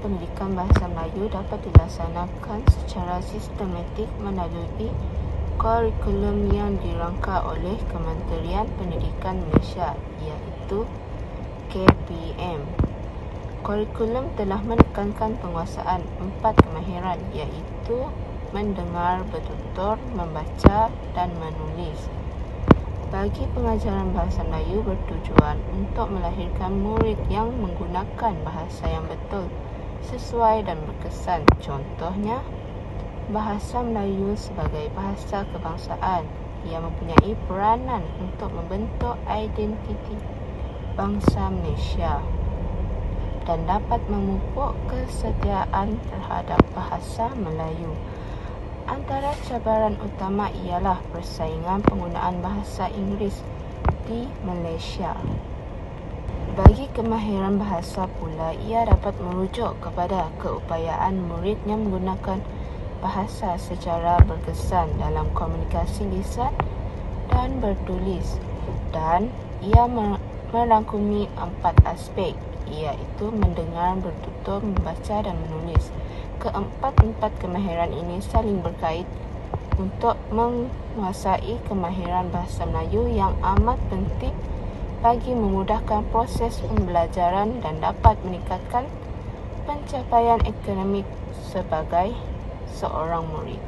pendidikan bahasa Melayu dapat dilaksanakan secara sistematik melalui kurikulum yang dirangka oleh Kementerian Pendidikan Malaysia, iaitu KPM. Kurikulum telah menekankan penguasaan 4 kemahiran, iaitu mendengar, bertutur, membaca dan menulis. Bagi pengajaran bahasa Melayu bertujuan untuk melahirkan murid yang menggunakan bahasa yang betul, sesuai dan berkesan. Contohnya, bahasa Melayu sebagai bahasa kebangsaan. Ia mempunyai peranan untuk membentuk identiti bangsa Malaysia dan dapat memupuk kesetiaan terhadap bahasa Melayu. Antara cabaran utama ialah persaingan penggunaan bahasa Inggeris di Malaysia. Bagi kemahiran bahasa pula, ia dapat merujuk kepada keupayaan murid yang menggunakan bahasa secara berkesan dalam komunikasi lisan dan bertulis, dan ia merangkumi 4 aspek, iaitu mendengar, bertutur, membaca dan menulis. Keempat-empat kemahiran ini saling berkait untuk menguasai kemahiran bahasa Melayu yang amat penting bagi memudahkan proses pembelajaran dan dapat meningkatkan pencapaian akademik sebagai seorang murid.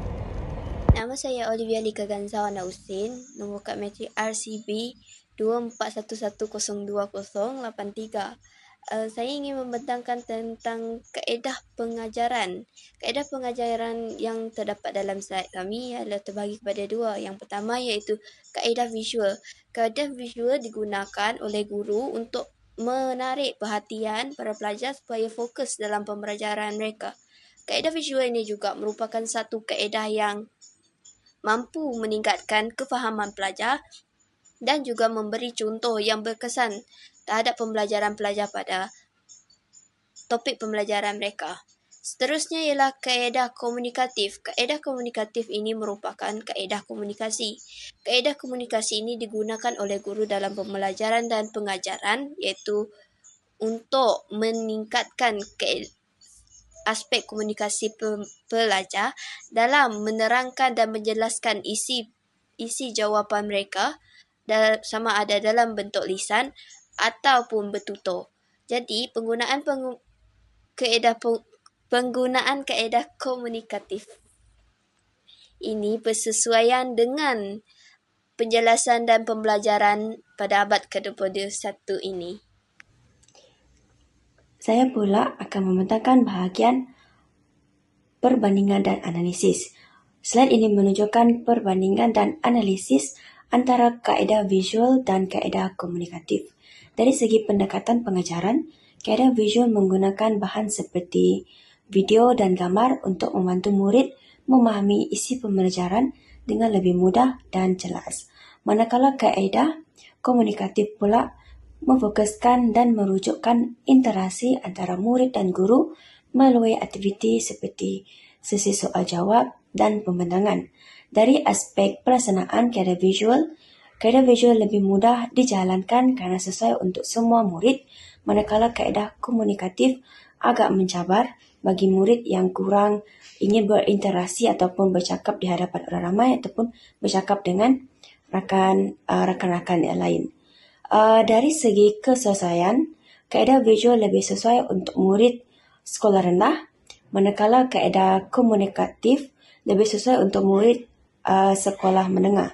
Nama saya Olivia Lika Ganzawana Usin, nombor kad matrik RCB 2411020083. Saya ingin membentangkan tentang kaedah pengajaran. Kaedah pengajaran yang terdapat dalam slide kami adalah terbagi kepada 2. Yang pertama iaitu kaedah visual. Kaedah visual digunakan oleh guru untuk menarik perhatian para pelajar supaya fokus dalam pembelajaran mereka. Kaedah visual ini juga merupakan satu kaedah yang mampu meningkatkan kefahaman pelajar dan juga memberi contoh yang berkesan terhadap pembelajaran pelajar pada topik pembelajaran mereka. Seterusnya ialah kaedah komunikatif. Kaedah komunikatif ini merupakan kaedah komunikasi. Kaedah komunikasi ini digunakan oleh guru dalam pembelajaran dan pengajaran, iaitu untuk meningkatkan aspek komunikasi pelajar dalam menerangkan dan menjelaskan isi jawapan mereka, sama ada dalam bentuk lisan ataupun bertutur. Jadi, penggunaan kaedah komunikatif ini bersesuaian dengan penjelasan dan pembelajaran pada abad ke-21 ini. Saya pula akan membentangkan bahagian perbandingan dan analisis. Slide ini menunjukkan perbandingan dan analisis antara kaedah visual dan kaedah komunikatif. Dari segi pendekatan pengajaran, kaedah visual menggunakan bahan seperti video dan gambar untuk membantu murid memahami isi pembelajaran dengan lebih mudah dan jelas. Manakala kaedah komunikatif pula memfokuskan dan merujukkan interaksi antara murid dan guru melalui aktiviti seperti sesi soal jawab dan pembentangan. Dari aspek pelaksanaan kaedah visual lebih mudah dijalankan kerana sesuai untuk semua murid, manakala kaedah komunikatif agak mencabar bagi murid yang kurang ingin berinteraksi ataupun bercakap di hadapan orang ramai ataupun bercakap dengan rakan-rakan yang lain. Dari segi kesesuaian, kaedah visual lebih sesuai untuk murid sekolah rendah, manakala kaedah komunikatif lebih sesuai untuk murid sekolah menengah.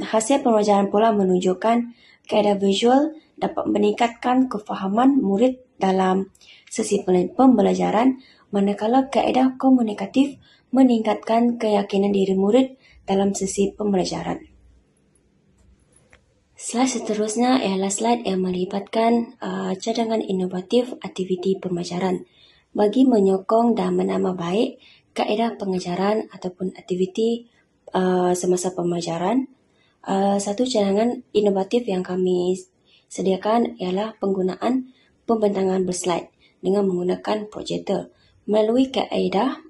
Hasil pengajaran pula menunjukkan kaedah visual dapat meningkatkan kefahaman murid dalam sesi pembelajaran, manakala kaedah komunikatif meningkatkan keyakinan diri murid dalam sesi pembelajaran. Slide seterusnya ialah slide yang melibatkan cadangan inovatif aktiviti pembelajaran bagi menyokong dan menambah baik kaedah pengajaran ataupun aktiviti semasa pembelajaran. Satu cadangan inovatif yang kami sediakan ialah penggunaan pembentangan berslide dengan menggunakan projektor. Melalui kaedah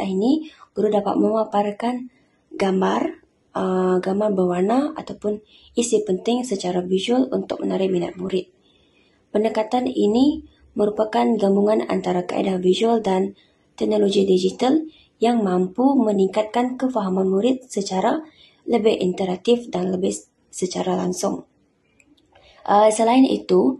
ini, guru dapat memaparkan gambar berwarna ataupun isi penting secara visual untuk menarik minat murid. Pendekatan ini merupakan gabungan antara kaedah visual dan teknologi digital yang mampu meningkatkan kefahaman murid secara lebih interaktif dan lebih secara langsung. Selain itu,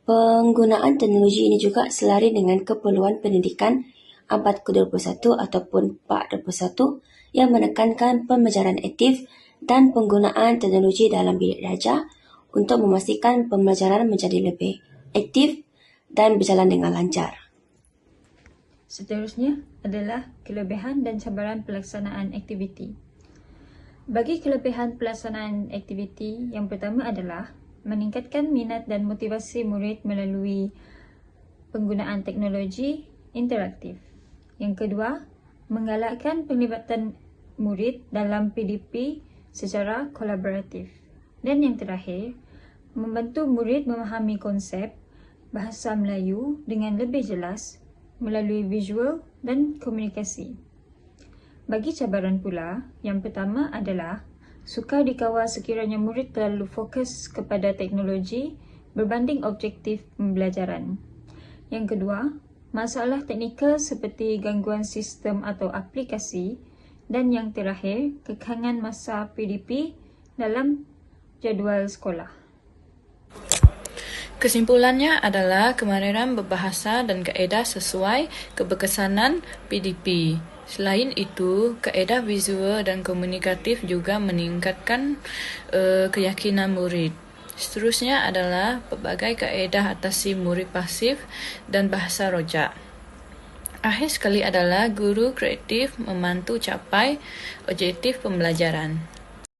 penggunaan teknologi ini juga selari dengan keperluan pendidikan 4.21 ataupun 4.21 yang menekankan pembelajaran aktif dan penggunaan teknologi dalam bilik belajar untuk memastikan pembelajaran menjadi lebih aktif dan berjalan dengan lancar. Seterusnya adalah kelebihan dan cabaran pelaksanaan aktiviti. Bagi kelebihan pelaksanaan aktiviti, yang pertama adalah meningkatkan minat dan motivasi murid melalui penggunaan teknologi interaktif. Yang kedua, menggalakkan penglibatan murid dalam PDP secara kolaboratif. Dan yang terakhir, membantu murid memahami konsep bahasa Melayu dengan lebih jelas melalui visual dan komunikasi. Bagi cabaran pula, yang pertama adalah sukar dikawal sekiranya murid terlalu fokus kepada teknologi berbanding objektif pembelajaran. Yang kedua, masalah teknikal seperti gangguan sistem atau aplikasi. Dan yang terakhir, kekangan masa PDP dalam jadual sekolah. Kesimpulannya adalah kemahiran berbahasa dan kaedah sesuai keberkesanan PDP. Selain itu, kaedah visual dan komunikatif juga meningkatkan keyakinan murid. Seterusnya adalah pelbagai kaedah atasi murid pasif dan bahasa rojak. Akhir sekali adalah guru kreatif membantu capai objektif pembelajaran.